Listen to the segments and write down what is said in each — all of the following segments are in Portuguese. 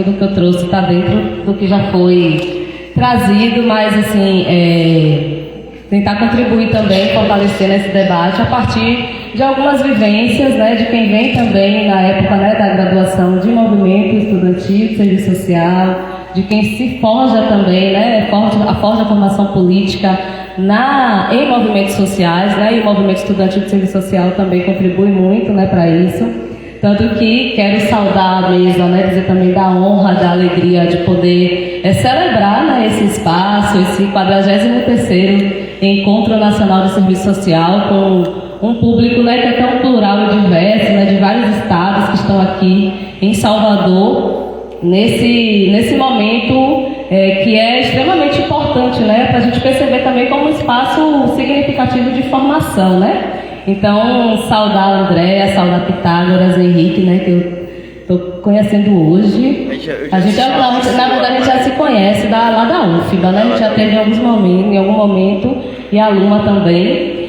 tudo que eu trouxe está dentro do que já foi trazido, mas assim, tentar contribuir também, fortalecer nesse debate a partir de algumas vivências, né, de quem vem também na época, né, da graduação de movimento estudantil, de serviço social, de quem se forja também, né, forja a formação política em movimentos sociais, né, e o movimento estudantil de serviço social também contribui muito, né, para isso. Tanto que quero saudar a mesa, né, dizer também da honra, da alegria de poder celebrar, né, esse espaço, esse 43º Encontro Nacional de Serviço Social, com um público, né, que é tão plural e diverso, né, de vários estados que estão aqui em Salvador, nesse momento que é extremamente importante, né, para a gente perceber também como um espaço significativo de formação, né? Então, saudar a Andréa, saudar Pitágoras, Henrique, né, que eu estou conhecendo hoje. Na verdade, a gente já se conhece lá da UFBA, né? A gente já teve em algum momento, e a Luma também.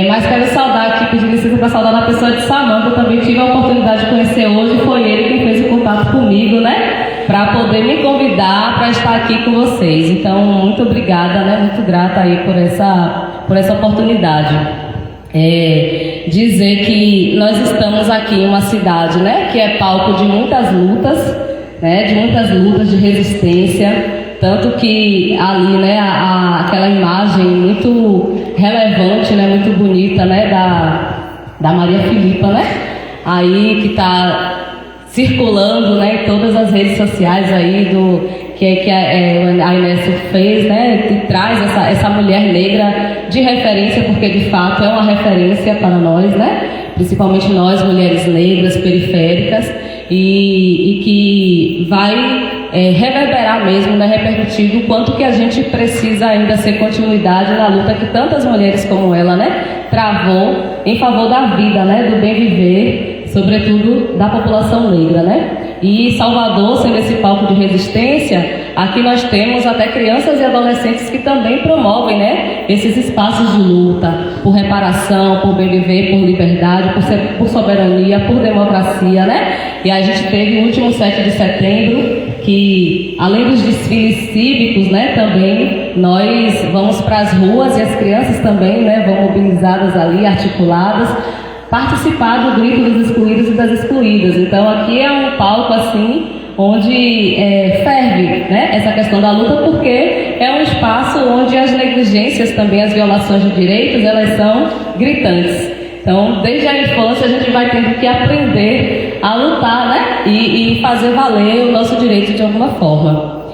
Mas quero saudar aqui, pedir licença para saudar a pessoa de Samanta, eu também tive a oportunidade de conhecer hoje, foi ele quem fez o contato comigo, né? Para poder me convidar para estar aqui com vocês. Então, muito obrigada, né? Muito grata aí por essa oportunidade. Dizer que nós estamos aqui em uma cidade, né, que é palco de muitas lutas, né, de resistência, tanto que ali, né, aquela imagem muito relevante, né, muito bonita, né, da Maria Filipa, né, aí que está circulando, né, em todas as redes sociais aí que a Inés fez, né, que traz essa mulher negra de referência, porque de fato é uma referência para nós, né, principalmente nós, mulheres negras, periféricas, e que vai reverberar mesmo, né, repercutir o quanto que a gente precisa ainda ser continuidade na luta que tantas mulheres como ela, né, travou em favor da vida, né, do bem viver, sobretudo da população negra, né? E Salvador, sendo esse palco de resistência, aqui nós temos até crianças e adolescentes que também promovem, né, esses espaços de luta por reparação, por bem viver, por liberdade, por soberania, por democracia, né? E a gente teve o último 7 de setembro, que além dos desfiles cívicos, né, também nós vamos para as ruas e as crianças também, né, vão mobilizadas ali, articuladas, participar do grito dos excluídos e das excluídas. Então aqui é um palco assim onde ferve, né, essa questão da luta, porque é um espaço onde as negligências também, as violações de direitos, elas são gritantes. Então, desde a infância a gente vai tendo que aprender a lutar, né, e fazer valer o nosso direito de alguma forma.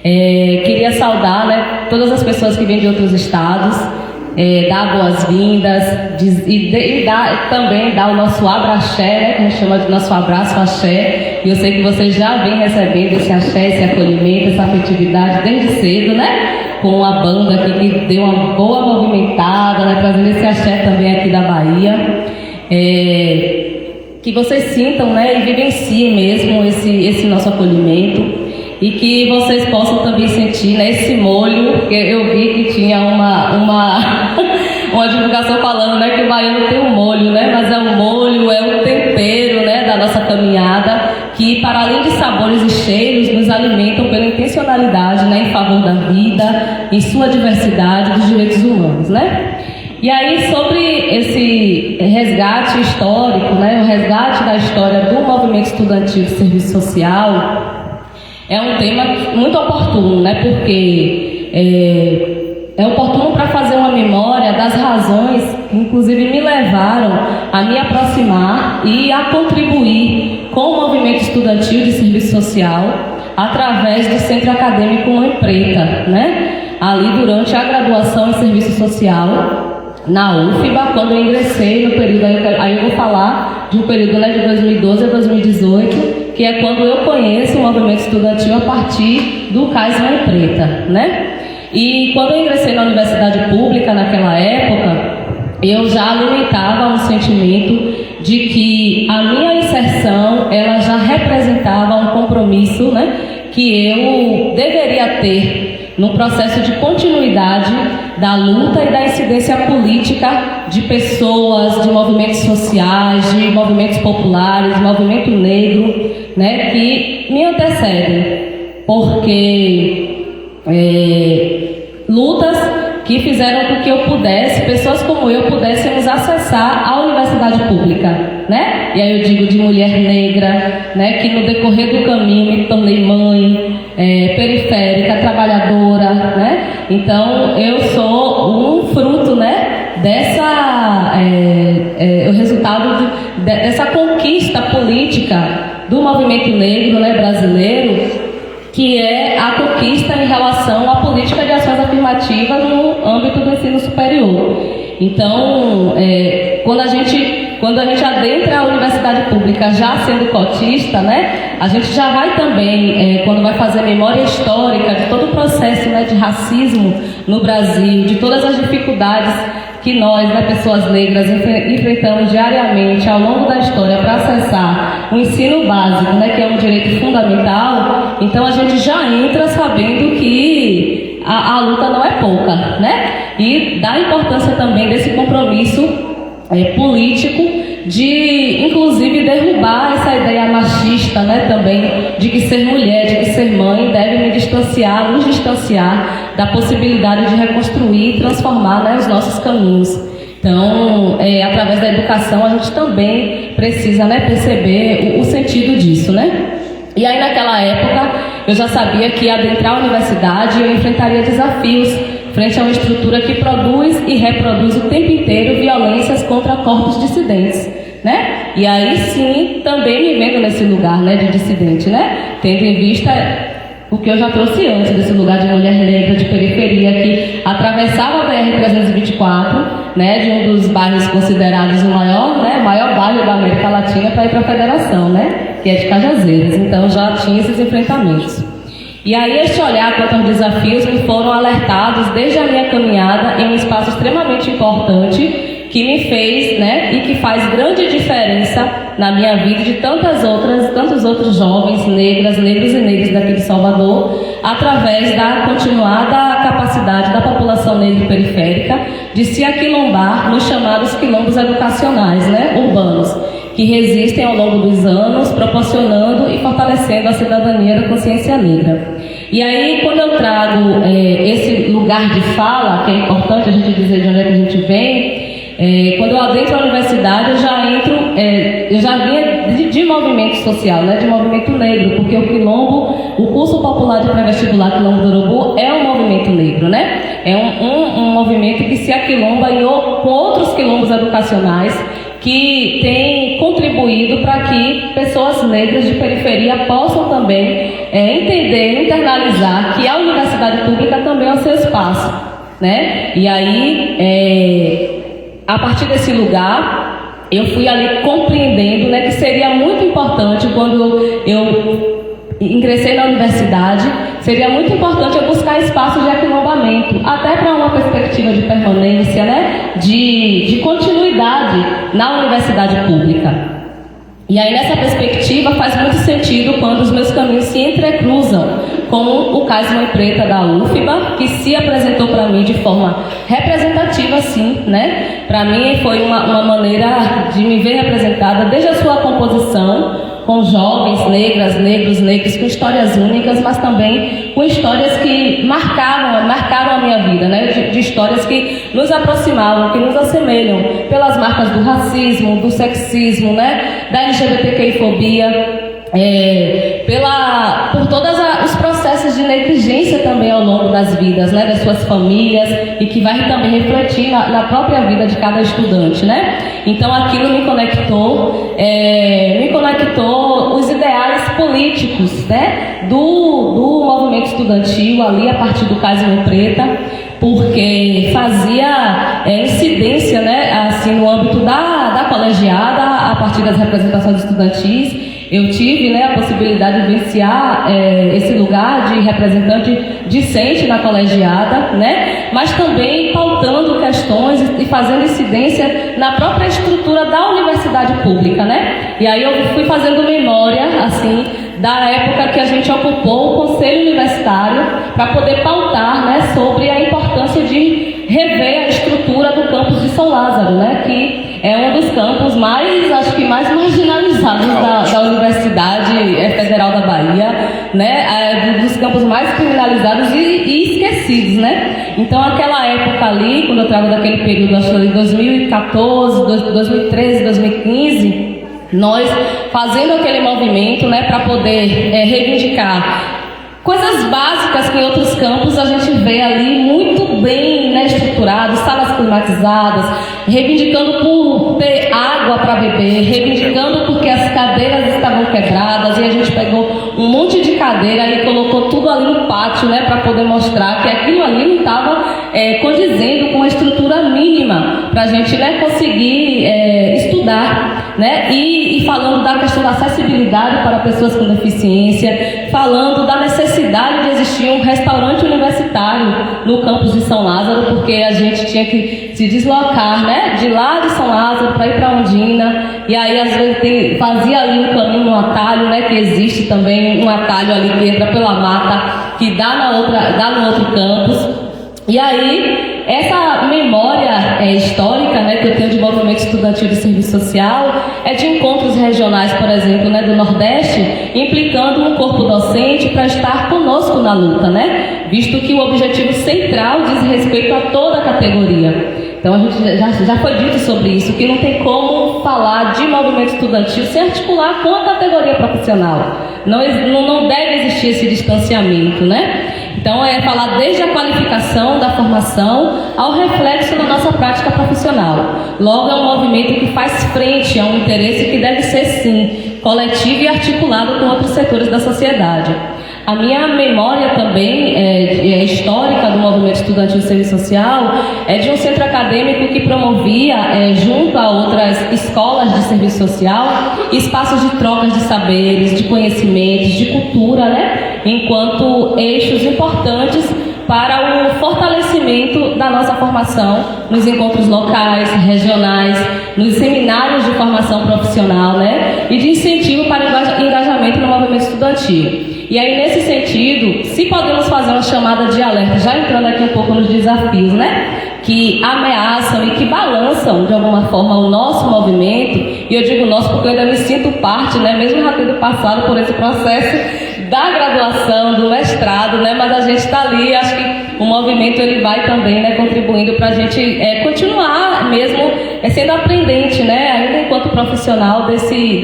Queria saudar, né, todas as pessoas que vêm de outros estados, dar boas-vindas e também dar o nosso abraxé, né, que a gente chama de nosso abraço axé. E eu sei que vocês já vêm recebendo esse axé, esse acolhimento, essa afetividade desde cedo, né? Com a banda aqui que deu uma boa movimentada, né, trazendo esse axé também aqui da Bahia. Que vocês sintam, né, e vivenciem mesmo esse nosso acolhimento. E que vocês possam também sentir, né, esse molho, porque eu vi que tinha uma divulgação falando, né, que o baiano tem um molho, né, mas é o molho, é o tempero, né, da nossa caminhada, que para além de sabores e cheiros, nos alimentam pela intencionalidade, né, em favor da vida, em sua diversidade, dos direitos humanos, né. E aí, sobre esse resgate histórico, né, o resgate da história do movimento estudantil de serviço social, é um tema muito oportuno, né? Porque é oportuno para fazer uma memória das razões que, inclusive, me levaram a me aproximar e a contribuir com o movimento estudantil de serviço social através do Centro Acadêmico Mãe Preta, né? Ali durante a graduação em serviço social na UFBA, quando eu ingressei no período, aí eu vou falar de um período, né, de 2012 a 2018, que é quando eu conheço o movimento estudantil a partir do CAIS Mãe Preta, né? E quando eu ingressei na universidade pública naquela época, eu já alimentava um sentimento de que a minha inserção, ela já representava um compromisso, né, que eu deveria ter no processo de continuidade da luta e da incidência política de pessoas, de movimentos sociais, de movimentos populares, de movimento negro, né, que me antecedem, porque lutas que fizeram com que eu pudesse, pessoas como eu, pudéssemos acessar a universidade pública, né? E aí eu digo de mulher negra, né, que no decorrer do caminho me tornei mãe, periférica, trabalhadora, né? Então eu sou um fruto, né, o resultado dessa conquista política do movimento negro, né, brasileiro, que é a conquista em relação à política de ações afirmativas no âmbito do ensino superior. Então, quando a gente adentra a universidade pública já sendo cotista, né, a gente já vai também, quando vai fazer memória histórica de todo o processo, né, de racismo no Brasil, de todas as dificuldades que nós, né, pessoas negras, enfrentamos diariamente ao longo da história para acessar o ensino básico, né, que é um direito fundamental. Então a gente já entra sabendo que a luta não é pouca, né? E dá importância também desse compromisso político de, inclusive, derrubar essa ideia machista, né, também, de que ser mulher, de que ser mãe deve nos distanciar da possibilidade de reconstruir e transformar, né, os nossos caminhos. Então, através da educação, a gente também precisa, né, perceber o sentido disso, né? E aí, naquela época, eu já sabia que adentrar a universidade eu enfrentaria desafios frente a uma estrutura que produz e reproduz o tempo inteiro violências contra corpos dissidentes, né? E aí sim, também me vendo nesse lugar, né, de dissidente, né? Tendo em vista o que eu já trouxe antes, desse lugar de mulher negra, de periferia, que atravessava a BR-324, né, de um dos bairros considerados o maior bairro da América Latina para ir para a Federação, né, que é de Cajazeiras. Então já tinha esses enfrentamentos. E aí este olhar quanto aos desafios me foram alertados desde a minha caminhada em um espaço extremamente importante que me fez, né, e que faz grande diferença na minha vida e de tantos outros jovens negros e negras daqui de Salvador, através da continuada capacidade da população negra periférica de se aquilombar nos chamados quilombos educacionais, né, urbanos, que resistem ao longo dos anos, proporcionando e fortalecendo a cidadania da consciência negra. E aí, quando eu trago esse lugar de fala, que é importante a gente dizer de onde é que a gente vem, quando eu adentro a universidade, eu já vinha de movimento social, né, de movimento negro, porque o Quilombo, o curso popular de pré-vestibular Quilombo do Urubu é um movimento negro, né? É um movimento que se aquilomba com outros quilombos educacionais que tem contribuído para que pessoas negras de periferia possam também entender, internalizar que a universidade pública também é o seu espaço, né? E aí, a partir desse lugar, eu fui ali compreendendo, né, que seria muito importante quando eu ingressei na universidade, seria muito importante eu buscar espaços de aquilombamento, até para uma perspectiva de permanência, né, de continuidade na universidade pública. E aí, nessa perspectiva, faz muito sentido quando os meus caminhos se entrecruzam com o Cais Mãe Preta da UFBA, que se apresentou para mim de forma representativa, sim, né? Para mim foi uma maneira de me ver representada desde a sua composição, com jovens negras, negros com histórias únicas, mas também com histórias que marcaram a minha vida, né? De histórias que nos aproximavam, que nos assemelham pelas marcas do racismo, do sexismo, né? Da LGBTQI-fobia, por todos os processos de negligência também ao longo das vidas, né, das suas famílias, e que vai também refletir na própria vida de cada estudante, né? Então aquilo me conectou os ideais políticos, né, do movimento estudantil ali a partir do Cais Mãe Preta, porque fazia incidência, né, assim, no âmbito da colegiada, a partir das representações estudantis. Eu tive, né, a possibilidade de vivenciar esse lugar de representante discente na colegiada, né, mas também pautando questões e fazendo incidência na própria estrutura da universidade pública, né? E aí eu fui fazendo memória, assim, da época que a gente ocupou o Conselho Universitário para poder pautar, né, sobre a importância de rever a estrutura do campus de São Lázaro, né, que é um dos campos mais, acho que mais marginalizados da Universidade Federal da Bahia, né, dos campos mais criminalizados e esquecidos, né. Então, aquela época ali, quando eu trago daquele período, acho que de 2014, 2013, 2015, nós fazendo aquele movimento, né, para poder reivindicar coisas básicas que em outros campos a gente vê ali muito bem, né, estruturados, salas climatizadas, reivindicando por ter água para beber, reivindicando porque as cadeiras estavam quebradas e a gente pegou um monte de cadeira e colocou tudo ali no pátio, né, para poder mostrar que aquilo ali não estava condizendo com a estrutura mínima para a gente, né, conseguir estudar, né, e falando da questão da acessibilidade para pessoas com deficiência, falando da necessidade de existir um restaurante universitário no campus de São Lázaro, porque a gente tinha que se deslocar, né, de lá de São Lázaro para ir para Ondina, e aí às vezes fazia ali um caminho, um atalho, né, que existe também um atalho ali que entra pela mata, que dá no outro campus. E aí, essa memória histórica, né, que eu tenho de movimento estudantil de serviço social é de encontros regionais, por exemplo, né, do Nordeste, implicando um corpo docente para estar conosco na luta, né, visto que o objetivo central diz respeito a toda a categoria. Então, a gente já foi dito sobre isso, que não tem como falar de movimento estudantil sem articular com a categoria profissional. Não deve existir esse distanciamento, né? Então, é falar desde a qualificação da formação ao reflexo na nossa prática profissional. Logo, é um movimento que faz frente a um interesse que deve ser, sim, coletivo e articulado com outros setores da sociedade. A minha memória também histórica do movimento estudantil de serviço social é de um centro acadêmico que promovia, junto a outras escolas de serviço social, espaços de trocas de saberes, de conhecimentos, de cultura, né, enquanto eixos importantes para o fortalecimento da nossa formação nos encontros locais, regionais, nos seminários de formação profissional, né, e de incentivo para o engajamento no movimento estudantil. E aí, nesse sentido, se podemos fazer uma chamada de alerta, já entrando aqui um pouco nos desafios, né, que ameaçam e que balançam, de alguma forma, o nosso movimento, e eu digo nosso porque eu ainda me sinto parte, né, mesmo já tendo passado por esse processo da graduação, do mestrado, né, mas a gente está ali, acho que o movimento ele vai também, né, contribuindo para a gente continuar mesmo sendo aprendente, né, ainda enquanto profissional desse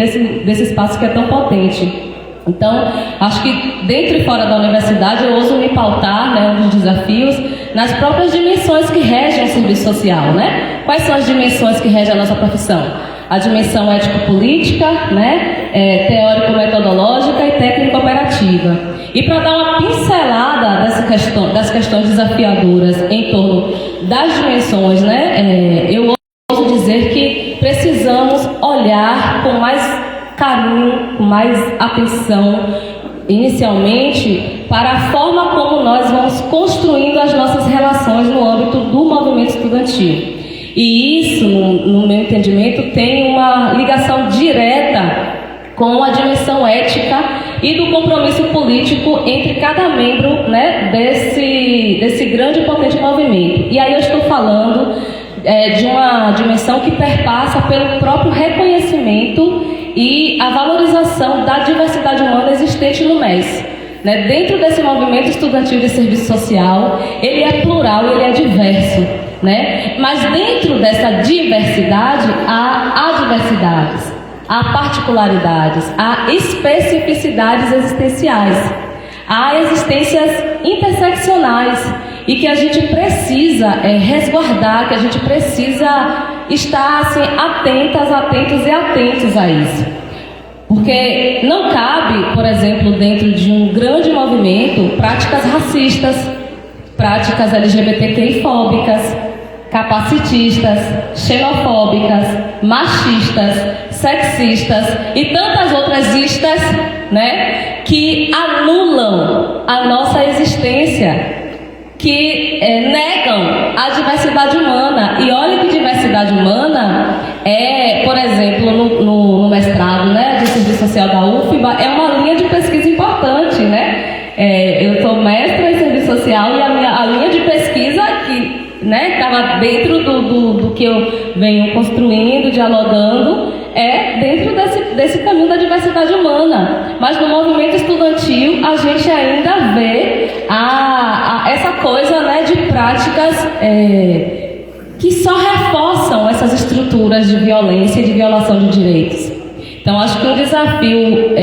espaço que é tão potente. Então, acho que dentro e fora da universidade eu ouso me pautar, né, um dos desafios, nas próprias dimensões que regem o serviço social, né? Quais são as dimensões que regem a nossa profissão? A dimensão ético-política, né, teórico-metodológica e técnico-operativa. E para dar uma pincelada das questões desafiadoras em torno das dimensões, né, eu ouso dizer que precisamos olhar com mais carinho, com mais atenção, inicialmente, para a forma como nós vamos construindo as nossas relações no âmbito do movimento estudantil. E isso, no meu entendimento, tem uma ligação direta com a dimensão ética e do compromisso político entre cada membro, né, desse grande e potente movimento. E aí eu estou falando de uma dimensão que perpassa pelo próprio reconhecimento e a valorização da diversidade humana existente no MES. Né? Dentro desse movimento estudantil de serviço social, ele é plural, ele é diverso. Né? Mas dentro dessa diversidade, há adversidades, há particularidades, há especificidades existenciais, há existências interseccionais e que a gente precisa resguardar, que a gente precisa estar assim, atentos e atentos a isso. Porque não cabe, por exemplo, dentro de um grande movimento, práticas racistas, práticas LGBTQI-fóbicas, capacitistas, xenofóbicas, machistas, sexistas e tantas outras istas, né, que anulam a nossa existência, que negam a diversidade humana. E olha que diversidade humana por exemplo, no mestrado, né, de serviço social da UFBA, é uma linha de pesquisa importante, né? Eu sou mestra em serviço social e a linha de pesquisa que né, estava dentro do que eu venho construindo, dialogando, dentro desse caminho da diversidade humana. Mas no movimento estudantil a gente ainda vê essa coisa, né, de práticas que só reforçam essas estruturas de violência e de violação de direitos. Então acho que um desafio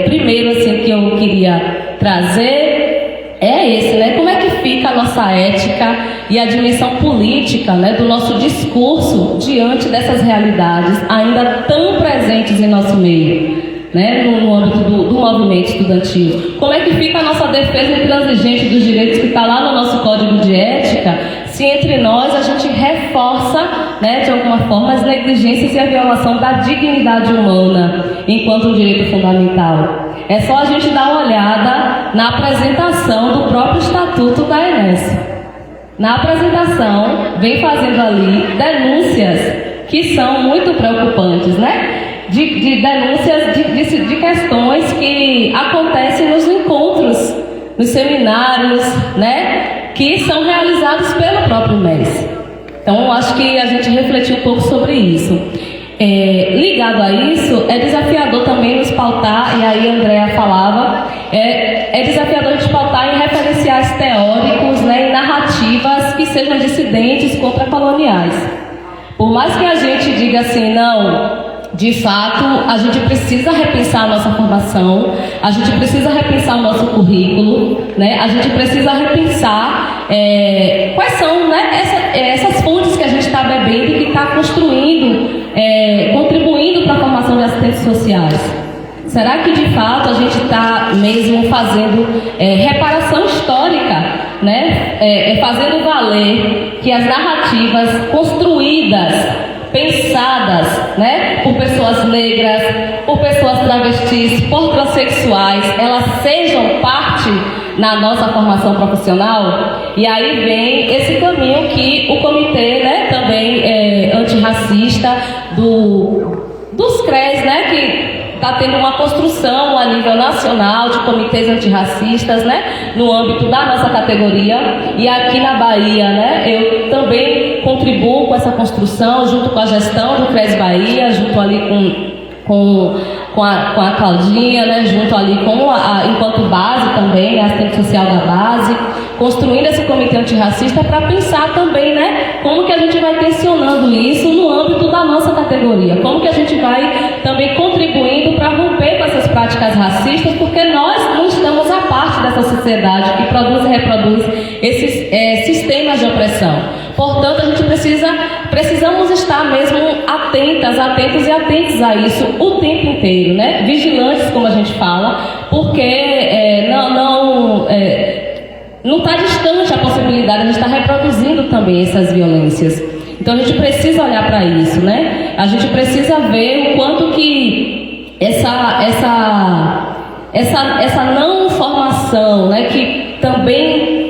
primeiro assim, que eu queria trazer é esse, né? Como é que fica a nossa ética e a dimensão política, né, do nosso discurso diante dessas realidades ainda tão presentes em nosso meio, né, no âmbito do movimento estudantil? Como é que fica a nossa defesa intransigente dos direitos que está lá no nosso código de ética, se entre nós a gente reforça, né, de alguma forma as negligências e a violação da dignidade humana enquanto um direito fundamental? É só a gente dar uma olhada na apresentação do próprio Estatuto da Enes. Na apresentação, vem fazendo ali denúncias que são muito preocupantes, né? De denúncias de questões que acontecem nos encontros, nos seminários, né? Que são realizados pelo próprio MES. Então, acho que a gente refletiu um pouco sobre isso. Ligado a isso, é desafiador também nos pautar, e aí a Andrea falava, é desafiador a gente pautar em referenciais teóricos, né, e narrativas que sejam dissidentes contra-coloniais. Por mais que a gente diga assim, não, de fato, a gente precisa repensar a nossa formação, a gente precisa repensar o nosso currículo, né, a gente precisa repensar quais são, né, essas fontes que a gente está bebendo e que está construindo, contribuindo para a formação de assistentes sociais. Será que de fato a gente está mesmo fazendo reparação histórica, né? Fazendo valer que as narrativas construídas, pensadas, né, por pessoas negras, por pessoas travestis, por transexuais, elas sejam parte na nossa formação profissional? E aí vem esse caminho que o comitê, né, também antirracista dos CREs, né, que está tendo uma construção a nível nacional de comitês antirracistas, né, no âmbito da nossa categoria. E aqui na Bahia, né, eu também contribuo com essa construção, junto com a gestão do CRES Bahia, junto ali com a Claudinha, né, junto ali enquanto base também, assistente social da base, construindo esse comitê antirracista para pensar também, né, como que a gente vai tensionando isso no âmbito da nossa categoria, como que a gente vai também contribuindo para romper com essas práticas racistas, porque nós não estamos à parte dessa sociedade que produz e reproduz esses sistemas de opressão. Portanto, a gente precisamos estar mesmo atentos e atentos a isso o tempo inteiro, né? Vigilantes, como a gente fala, porque não está distante a possibilidade de estar reproduzindo também essas violências. Então a gente precisa olhar para isso, né? A gente precisa ver o quanto que essa não formação, né, que também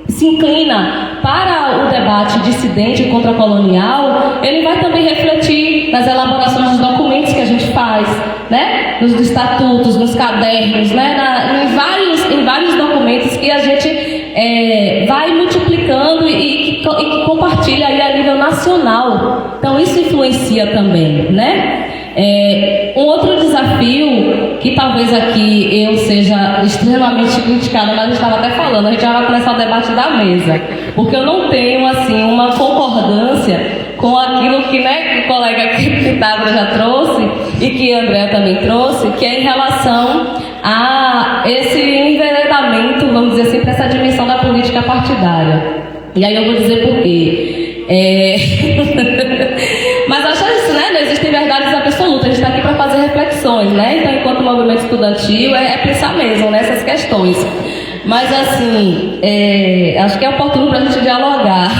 se inclina para o debate dissidente contra colonial, ele vai também refletir nas elaborações dos documentos que a gente faz, né? Nos estatutos, nos cadernos, né? Em vários documentos que a gente vai multiplicando e que compartilha aí a nível nacional. Então isso influencia também, né? Um outro desafio, que talvez aqui eu seja extremamente criticada, mas a gente estava até falando, a gente já vai começar o debate da mesa, porque eu não tenho assim uma concordância com aquilo que, né, que o colega que Távora já trouxe e que a Andrea também trouxe, que é em relação a esse enveredamento, vamos dizer assim, para essa dimensão da política partidária. E aí eu vou dizer por quê. Mas acho isso, né? Não existem verdades absolutas, a gente está aqui para fazer reflexões, né? Então, enquanto movimento estudantil, é pensar mesmo nessas questões. Mas, assim, acho que é oportuno para a gente dialogar.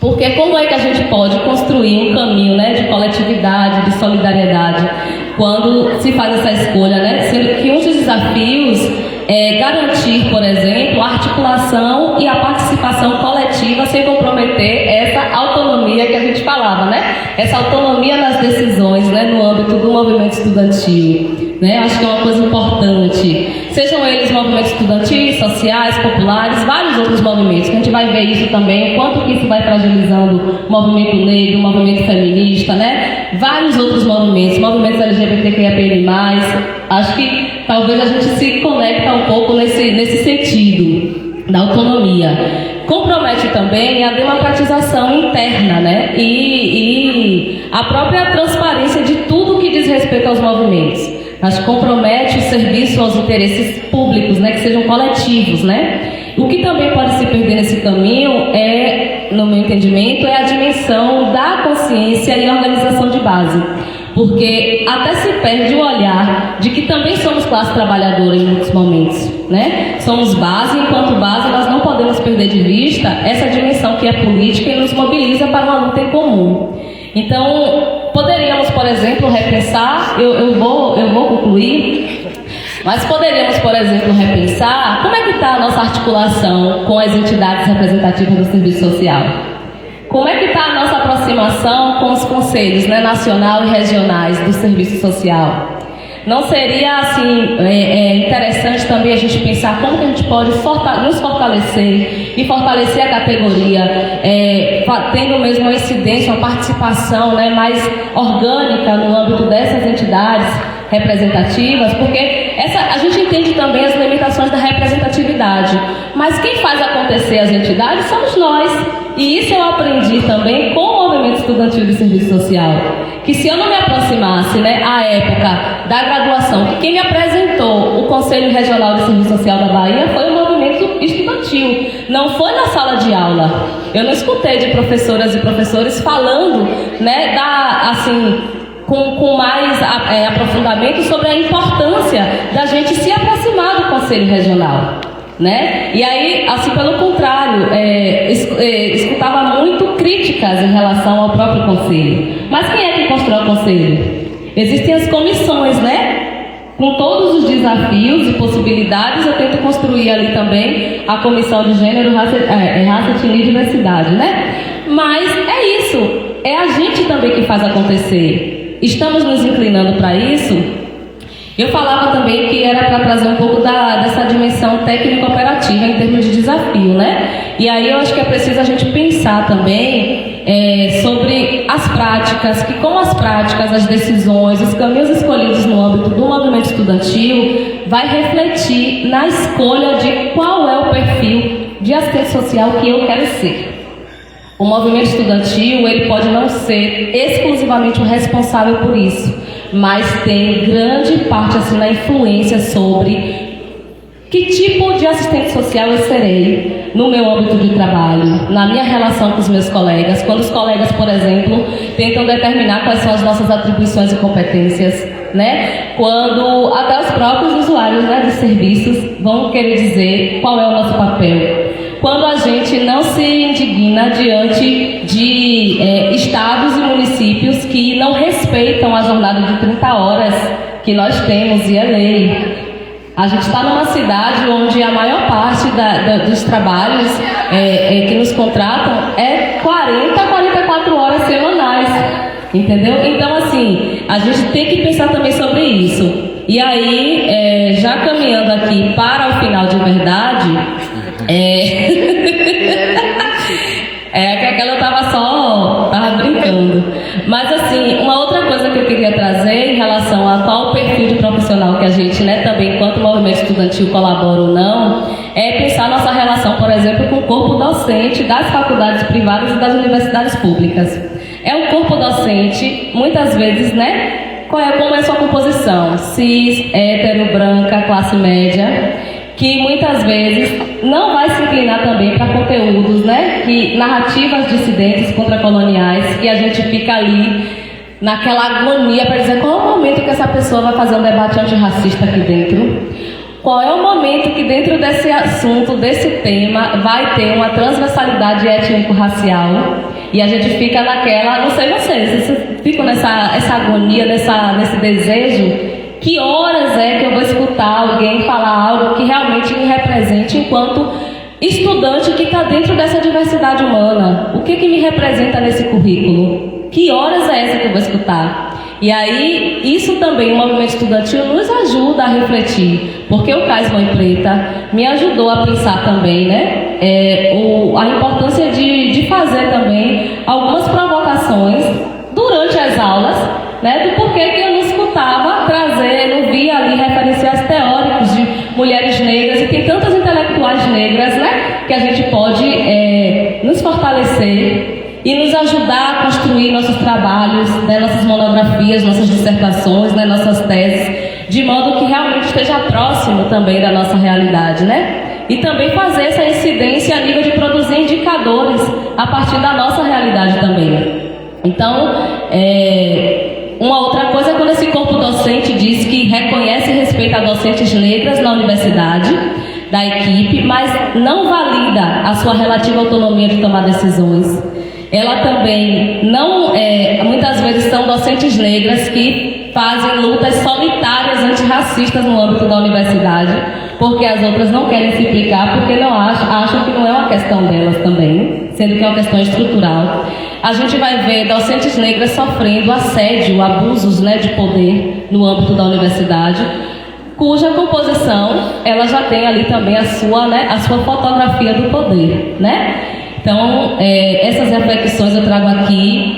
Porque como é que a gente pode construir um caminho, né, de coletividade, de solidariedade, quando se faz essa escolha, né? Sendo que um dos desafios é garantir, por exemplo, a articulação e a participação coletiva sem comprometer essa autonomia que a gente falava, né? Essa autonomia nas decisões, né, no âmbito do movimento estudantil, né? Acho que é uma coisa importante. Sejam eles movimentos estudantis, sociais, populares, vários outros movimentos, que a gente vai ver isso também, o quanto que isso vai fragilizando o movimento negro, o movimento feminista, né? Vários outros movimentos LGBTQIA+, acho que talvez a gente se conecta um pouco nesse sentido da autonomia. Compromete também a democratização interna, né? E a própria transparência de tudo que diz respeito aos movimentos. Acho que compromete o serviço aos interesses públicos, né? Que sejam coletivos, né? O que também pode se perder nesse caminho no meu entendimento, é a dimensão da consciência e organização de base. Porque até se perde o olhar de que também somos classe trabalhadora em muitos momentos, né? Somos base, enquanto base nós não podemos perder de vista essa dimensão que é política e nos mobiliza para uma luta em comum. Então, poderíamos, por exemplo, repensar, eu vou concluir, mas poderíamos, por exemplo, repensar como é que está a nossa articulação com as entidades representativas do serviço social. Como é que está a nossa aproximação com os conselhos, né, nacional e regionais do serviço social? Não seria assim interessante também a gente pensar como que a gente pode nos fortalecer e fortalecer a categoria, tendo mesmo uma incidência, uma participação, né, mais orgânica no âmbito dessas entidades representativas, porque a gente entende também as limitações da representatividade, mas quem faz acontecer as entidades somos nós. E isso eu aprendi também com o movimento estudantil de serviço social, que se eu não me aproximasse, né, à época da graduação, que quem me apresentou o Conselho Regional de Serviço Social da Bahia foi o movimento estudantil, não foi na sala de aula. Eu não escutei de professoras e professores falando, né, com mais aprofundamento sobre a importância da gente se aproximar do Conselho Regional, né? E aí, assim, pelo contrário, escutava muito críticas em relação ao próprio Conselho. Mas quem é que constrói o Conselho? Existem as comissões, né? Com todos os desafios e possibilidades, eu tento construir ali também a Comissão de Gênero, Raça, Etnia e Diversidade, né? Mas é isso, é a gente também que faz acontecer. Estamos nos inclinando para isso. Eu falava também que era para trazer um pouco dessa dimensão técnico-operativa em termos de desafio, né? E aí eu acho que é preciso a gente pensar também sobre as práticas, que com as práticas, as decisões, os caminhos escolhidos no âmbito do movimento estudantil vai refletir na escolha de qual é o perfil de assistente social que eu quero ser. O movimento estudantil, ele pode não ser exclusivamente o responsável por isso, mas tem grande parte assim na influência sobre que tipo de assistente social eu serei no meu âmbito de trabalho, na minha relação com os meus colegas, quando os colegas, por exemplo, tentam determinar quais são as nossas atribuições e competências, né? Quando até os próprios usuários, né, dos serviços vão querer dizer qual é o nosso papel. Quando a gente não se indigna diante de estados e municípios que não respeitam a jornada de 30 horas que nós temos e é lei. A gente está numa cidade onde a maior parte dos trabalhos que nos contratam é 44 horas semanais, entendeu? Então, assim, a gente tem que pensar também sobre isso. E aí, já caminhando aqui para o final de verdade, que aquela eu tava brincando. Mas assim, uma outra coisa que eu queria trazer em relação a qual o perfil de profissional que a gente, né, também enquanto movimento estudantil colabora ou não, é pensar nossa relação, por exemplo, com o corpo docente das faculdades privadas e das universidades públicas. É o corpo docente, muitas vezes, né, como é a sua composição? Cis, hétero, branca, classe média, que muitas vezes não vai se inclinar também para conteúdos, né, narrativas dissidentes contracoloniais, que a gente fica ali naquela agonia para dizer qual é o momento que essa pessoa vai fazer um debate antirracista aqui dentro, qual é o momento que dentro desse assunto, desse tema, vai ter uma transversalidade étnico-racial, e a gente fica naquela, não sei vocês ficam nessa agonia, nesse desejo. Que horas é que eu vou escutar alguém falar algo que realmente me represente enquanto estudante que está dentro dessa diversidade humana? O que me representa nesse currículo? Que horas é essa que eu vou escutar? E aí, isso também, o movimento estudantil nos ajuda a refletir, porque o CAIS Mãe Preta me ajudou a pensar também, né, a importância de fazer também algumas provocações durante as aulas, né, do porquê que eu não escutava trazer, não via ali referenciais teóricos de mulheres negras, e tem tantas intelectuais negras, né, que a gente pode nos fortalecer e nos ajudar a construir nossos trabalhos, né, nossas monografias, nossas dissertações, né, nossas teses, de modo que realmente esteja próximo também da nossa realidade, né? E também fazer essa incidência a nível de produzir indicadores a partir da nossa realidade também. Então, uma outra coisa é quando esse corpo docente diz que reconhece e respeita docentes negras na universidade, da equipe, mas não valida a sua relativa autonomia de tomar decisões. Ela também não, muitas vezes são docentes negras que fazem lutas solitárias antirracistas no âmbito da universidade, porque as outras não querem se implicar, porque não acham que não é uma questão delas também, sendo que é uma questão estrutural. A gente vai ver docentes negras sofrendo assédio, abusos, né, de poder no âmbito da universidade, cuja composição ela já tem ali também a sua fotografia do poder, né? Então, essas reflexões eu trago aqui,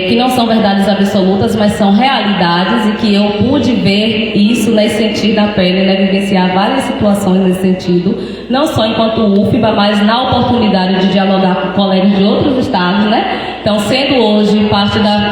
que não são verdades absolutas, mas são realidades, e que eu pude ver isso, né, sentir na pele, né, vivenciar várias situações nesse sentido, não só enquanto UFBA, mas na oportunidade de dialogar com colegas de outros estados, né? Então, sendo hoje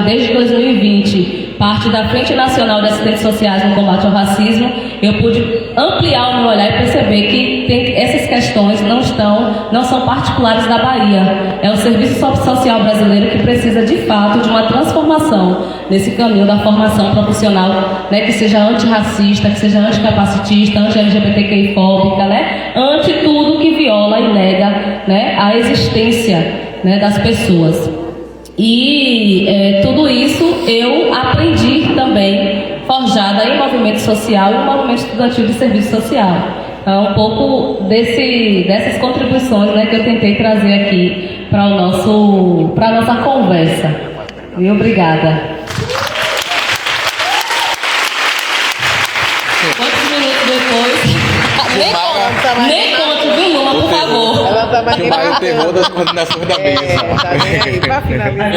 desde 2020, parte da Frente Nacional de Assistentes Sociais no Combate ao Racismo, eu pude ampliar o meu olhar e perceber que essas questões não são particulares da Bahia. É o Serviço Social Brasileiro que precisa, de fato, de uma transformação nesse caminho da formação profissional, né, que seja antirracista, que seja anticapacitista, anti-LGBTQI-fóbica, né, anti tudo que viola e nega, né, a existência, né, das pessoas. E tudo isso eu aprendi também, forjada em movimento social e no movimento estudantil de serviço social. Então, um pouco dessas contribuições, né, que eu tentei trazer aqui para a nossa conversa. E obrigada. Quantos minutos depois? Nem conto, viu, Luma, por favor. Ela tá mais o terror das coordenações da mesa. Tá bem aí pra finalizar.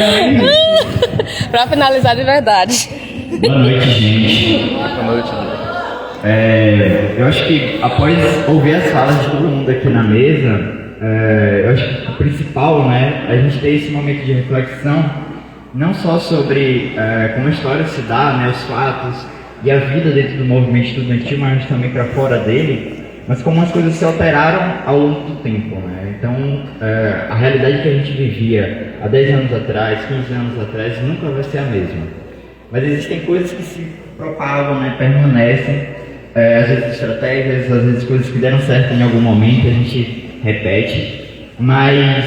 Para finalizar de verdade. Boa noite, gente. Boa noite. Eu acho que após ouvir as falas de todo mundo aqui na mesa, eu acho que o principal, né, a gente ter esse momento de reflexão, não só sobre como a história se dá, né, os fatos e a vida dentro do movimento estudantil, mas também para fora dele, mas como as coisas se alteraram ao longo do tempo, né? Então, a realidade que a gente vivia há 10 anos atrás, 15 anos atrás, nunca vai ser a mesma. Mas existem coisas que se propagam, né, permanecem, às vezes estratégias, às vezes coisas que deram certo em algum momento, a gente repete, mas